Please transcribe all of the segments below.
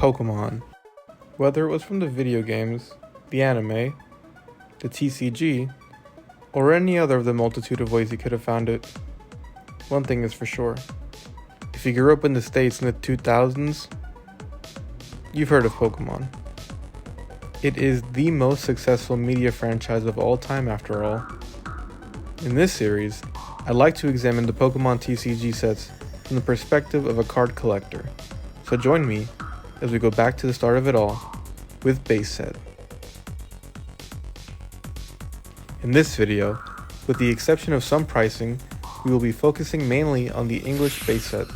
Pokemon. Whether it was from the video games, the anime, the TCG, or any other of the multitude of ways you could have found it, one thing is for sure. If you grew up in the States in the 2000s, you've heard of Pokemon. It is the most successful media franchise of all time after all. In this series, I'd like to examine the Pokemon TCG sets from the perspective of a card collector. So join me as we go back to the start of it all with base set. In this video, with the exception of some pricing, we will be focusing mainly on the English base set.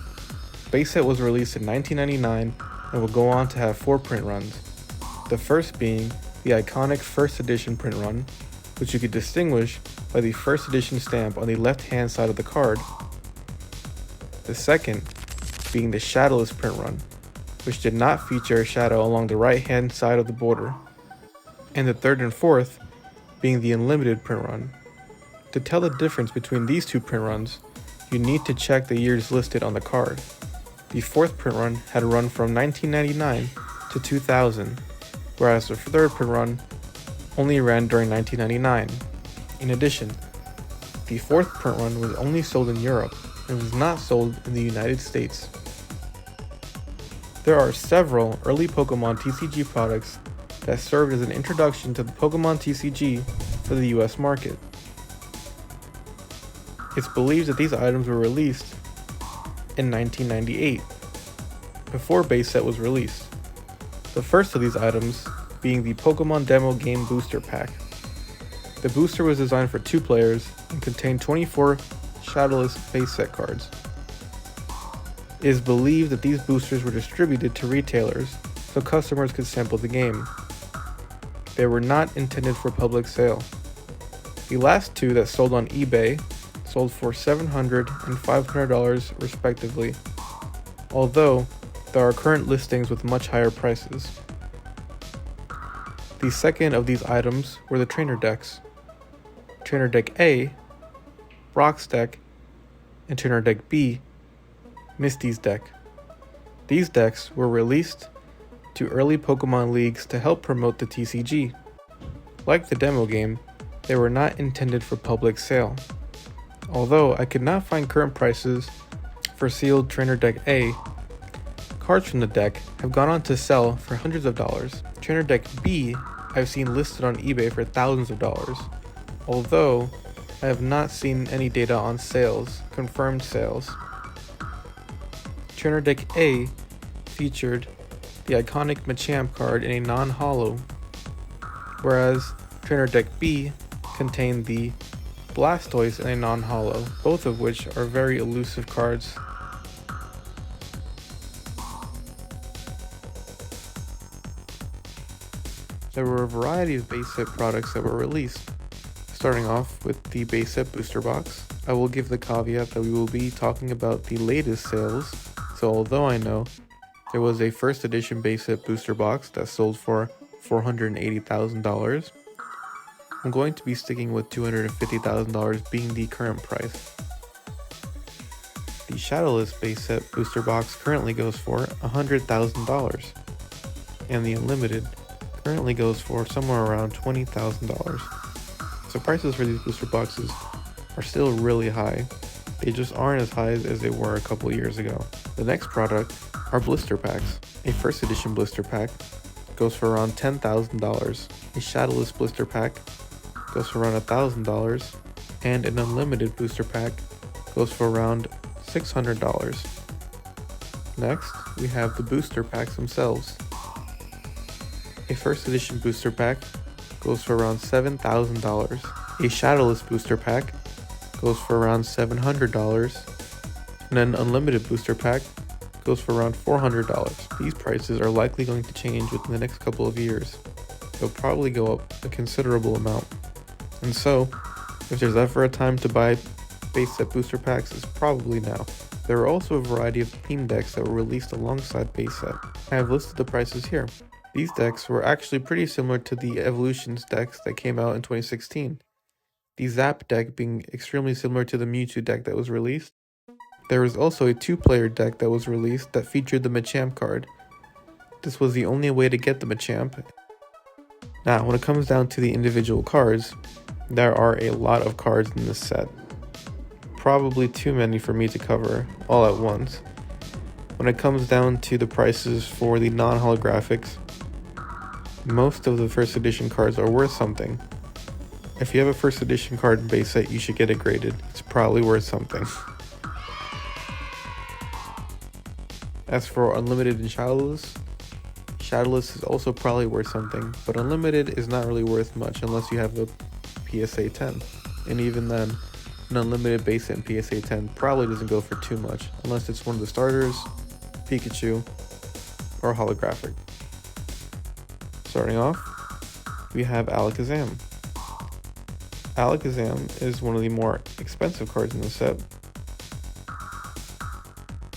Base set was released in 1999 and will go on to have 4 print runs. The first being the iconic first edition print run, which you could distinguish by the first edition stamp on the left hand side of the card. The second being the shadowless print run, which did not feature a shadow along the right hand side of the border. And the third and fourth being the unlimited print run. To tell the difference between these two print runs, you need to check the years listed on the card. The fourth print run had run from 1999 to 2000, whereas the third print run only ran during 1999. In addition, the fourth print run was only sold in Europe and was not sold in the United States. There are several early Pokemon TCG products that served as an introduction to the Pokemon TCG for the US market. It's believed that these items were released in 1998, before base set was released. The first of these items being the Pokemon Demo Game Booster Pack. The booster was designed for 2 players and contained 24 shadowless base set cards. It is believed that these boosters were distributed to retailers so customers could sample the game. They were not intended for public sale. The last 2 that sold on eBay sold for $700 and $500 respectively, although there are current listings with much higher prices. The second of these items were the trainer decks. Trainer Deck A, Brock's deck, and Trainer Deck B, Misty's deck. These decks were released to early Pokemon leagues to help promote the TCG. Like the demo game, they were not intended for public sale. Although I could not find current prices for sealed Trainer Deck A, cards from the deck have gone on to sell for hundreds of dollars. Trainer Deck B I've seen listed on eBay for thousands of dollars, although I have not seen any data on sales, confirmed sales. Trainer Deck A featured the iconic Machamp card in a non-holo, whereas Trainer Deck B contained the Blastoise in a non-holo, both of which are very elusive cards. There were a variety of base set products that were released. Starting off with the base set booster box, I will give the caveat that we will be talking about the latest sales, so although I know there was a first edition base set booster box that sold for $480,000, I'm going to be sticking with $250,000 being the current price. The shadowless base set booster box currently goes for $100,000, and the unlimited currently goes for somewhere around $20,000. So prices for these booster boxes are still really high. They just aren't as high as they were a couple years ago. The next product are blister packs. A first edition blister pack goes for around $10,000. A shadowless blister pack goes for around $1,000, and an unlimited booster pack goes for around $600. Next, we have the booster packs themselves. A first edition booster pack goes for around $7,000. A shadowless booster pack goes for around $700, and an unlimited booster pack goes for around $400. These prices are likely going to change within the next couple of years. They'll probably go up a considerable amount. And so, if there's ever a time to buy base set booster packs, it's probably now. There are also a variety of theme decks that were released alongside base set. I have listed the prices here. These decks were actually pretty similar to the Evolutions decks that came out in 2016. The Zap deck being extremely similar to the Mewtwo deck that was released. There was also a 2-player deck that was released that featured the Machamp card. this was the only way to get the Machamp. Now, when it comes down to the individual cards, there are a lot of cards in this set. Probably too many for me to cover all at once. When it comes down to the prices for the non-holographics, most of the first edition cards are worth something. If you have a first edition card in base set, you should get it graded. It's probably worth something. As for Unlimited and Shadowless, Shadowless is also probably worth something, but Unlimited is not really worth much unless you have a PSA 10. And even then, an Unlimited base set in PSA 10 probably doesn't go for too much, unless it's one of the starters, Pikachu, or holographic. Starting off, we have Alakazam. Alakazam is one of the more expensive cards in the set,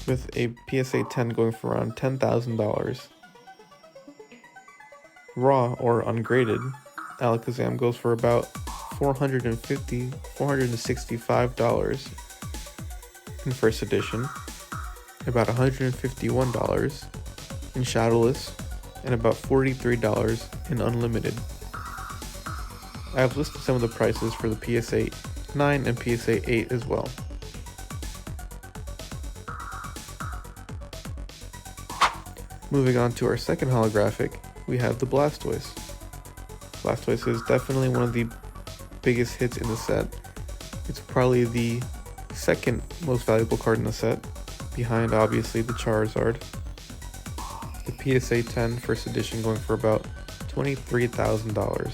with a PSA 10 going for around $10,000. Raw or ungraded, Alakazam goes for about $465 in first edition, about $151 in Shadowless, and about $43 in Unlimited. I have listed some of the prices for the PSA 9 and PSA 8 as well. Moving on to our second holographic, we have the Blastoise. Blastoise is definitely one of the biggest hits in the set. It's probably the second most valuable card in the set, behind obviously the Charizard. The PSA 10 first edition going for about $23,000.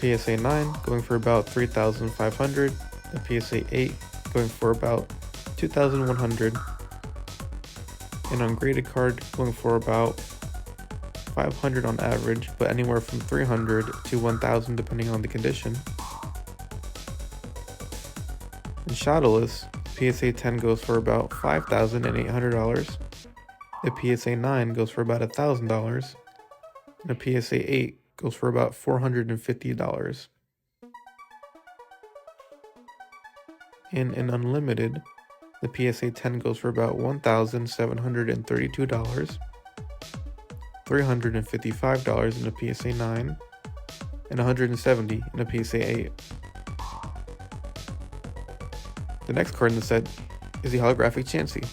PSA 9 going for about $3,500. The PSA 8 going for about $2,100. An ungraded card going for about $500 on average, but anywhere from $300 to $1,000 depending on the condition. In Shadowless, PSA 10 goes for about $5,800. The PSA 9 goes for about $1,000. And a PSA 8 goes for about $450. In an Unlimited, the PSA 10 goes for about $1,732, $355 in a PSA 9, and $170 in a PSA 8. The next card in the set is the holographic Chansey.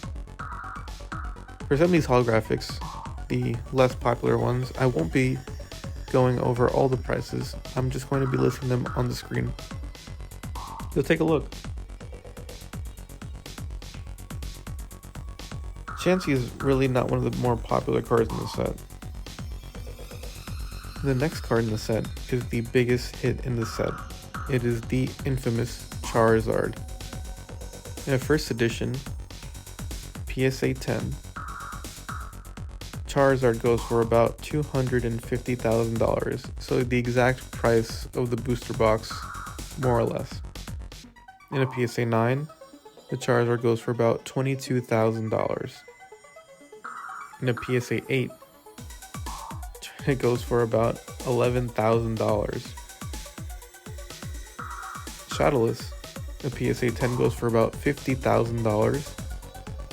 For some of these holographics, the less popular ones, I won't be going over all the prices. I'm just going to be listing them on the screen. So take a look. Chansey is really not one of the more popular cards in the set. The next card in the set is the biggest hit in the set. It is the infamous Charizard. In a first edition, PSA 10, Charizard goes for about $250,000, so the exact price of the booster box, more or less. In a PSA 9, the Charizard goes for about $22,000. In a PSA 8, it goes for about $11,000. Shadowless, a PSA 10 goes for about $50,000.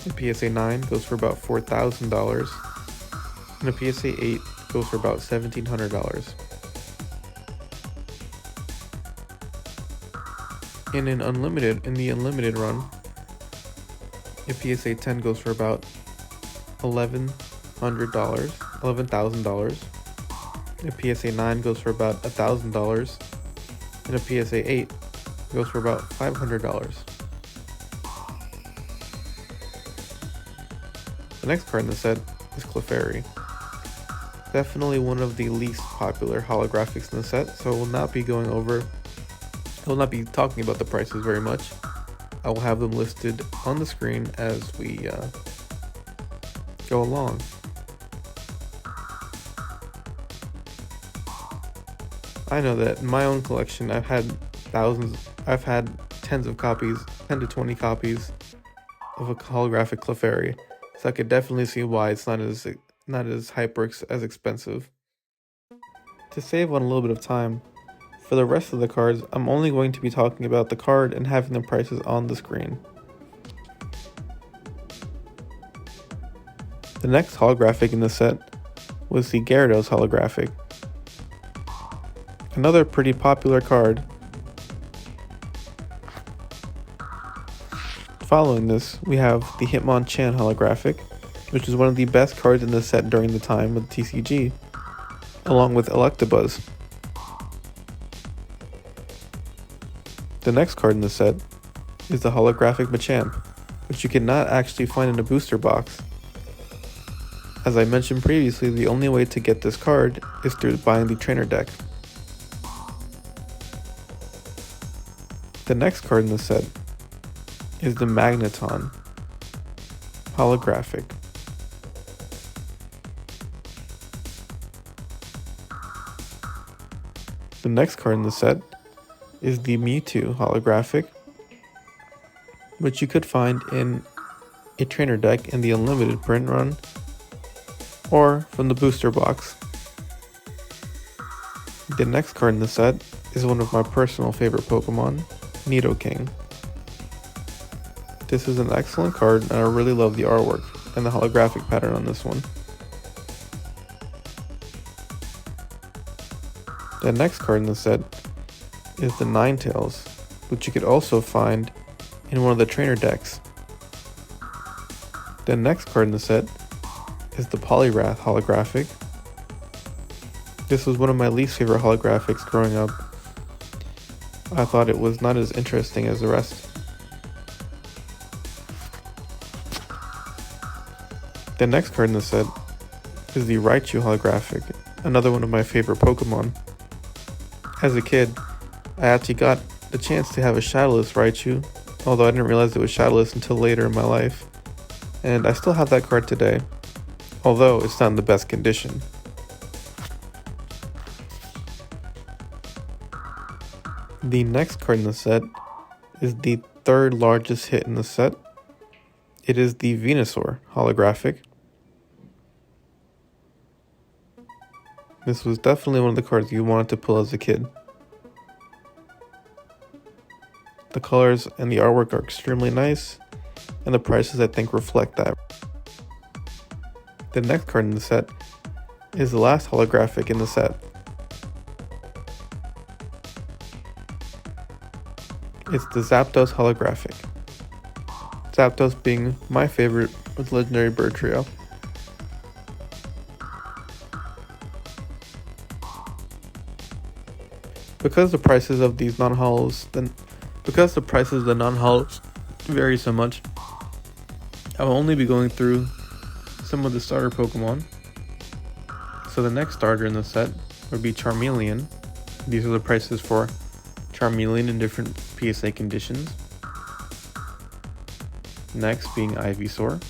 A PSA 9 goes for about $4,000. And a PSA 8 goes for about $1,700. In the Unlimited run, a PSA 10 goes for about $11,000. A PSA 9 goes for about $1,000. And a PSA 8 goes for about $500. The next card in the set is Clefairy. Definitely one of the least popular holographics in the set, so I will not be talking about the prices very much. I will have them listed on the screen as we go along. I know that in my own collection, I've had tens of copies, 10 to 20 copies of a holographic Clefairy, so I could definitely see why it's not as hyper as expensive. To save on a little bit of time, for the rest of the cards, I'm only going to be talking about the card and having the prices on the screen. The next holographic in the set was the Gyarados holographic. Another pretty popular card. Following this, we have the Hitmonchan holographic, which is one of the best cards in the set during the time of TCG, along with Electabuzz. The next card in the set is the holographic Machamp, which you cannot actually find in a booster box. As I mentioned previously, the only way to get this card is through buying the trainer deck. The next card in the set is the Magneton holographic. The next card in the set is the Mewtwo holographic, which you could find in a trainer deck in the unlimited print run or from the booster box. The next card in the set is one of my personal favorite Pokemon, Nidoking. This is an excellent card and I really love the artwork and the holographic pattern on this one. The next card in the set is the Ninetales, which you could also find in one of the trainer decks. The next card in the set is the Poliwrath holographic. This was one of my least favorite holographics growing up. I thought it was not as interesting as the rest. The next card in the set is the Raichu holographic, another one of my favorite Pokemon. As a kid, I actually got the chance to have a shadowless Raichu, although I didn't realize it was shadowless until later in my life. And I still have that card today, although it's not in the best condition. The next card in the set is the third largest hit in the set. It is the Venusaur holographic. This was definitely one of the cards you wanted to pull as a kid. The colors and the artwork are extremely nice, and the prices I think reflect that. The next card in the set is the last holographic in the set. It's the Zapdos holographic. Zapdos being my favorite with Legendary Bird Trio. Because the prices of these non-holos, because the prices of the non-holos vary so much, I will only be going through some of the starter Pokemon. So the next starter in the set would be Charmeleon. These are the prices for Charmeleon in different PSA conditions. Next being Ivysaur.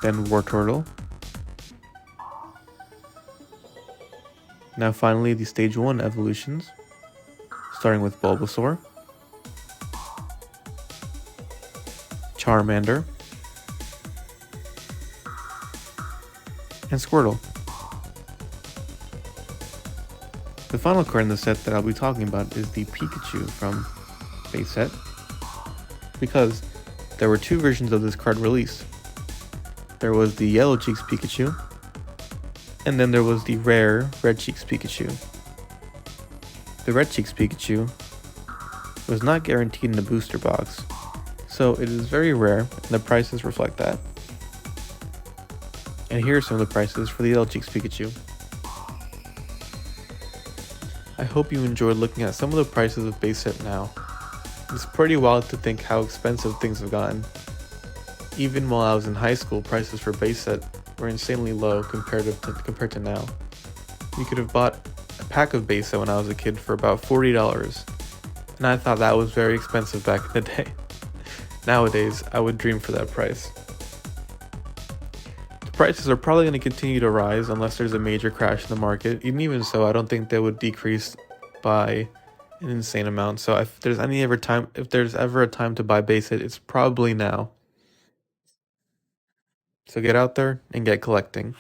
Then Wartortle. Now finally the Stage 1 evolutions, starting with Bulbasaur, Charmander, and Squirtle. The final card in the set that I'll be talking about is the Pikachu from base set, because there were two versions of this card released. There was the Yellow Cheeks Pikachu, and then there was the rare Red Cheeks Pikachu. The Red Cheeks Pikachu was not guaranteed in a booster box, so it is very rare and the prices reflect that. And here are some of the prices for the Yellow Cheeks Pikachu. I hope you enjoyed looking at some of the prices of base set now. It's pretty wild to think how expensive things have gotten. Even while I was in high school, prices for base set were insanely low compared to now. You could have bought a pack of base set when I was a kid for about $40, and I thought that was very expensive back in the day. Nowadays, I would dream for that price. The prices are probably going to continue to rise unless there's a major crash in the market. Even so, I don't think they would decrease by an insane amount. So if there's ever a time to buy base set, it's probably now. So get out there and get collecting.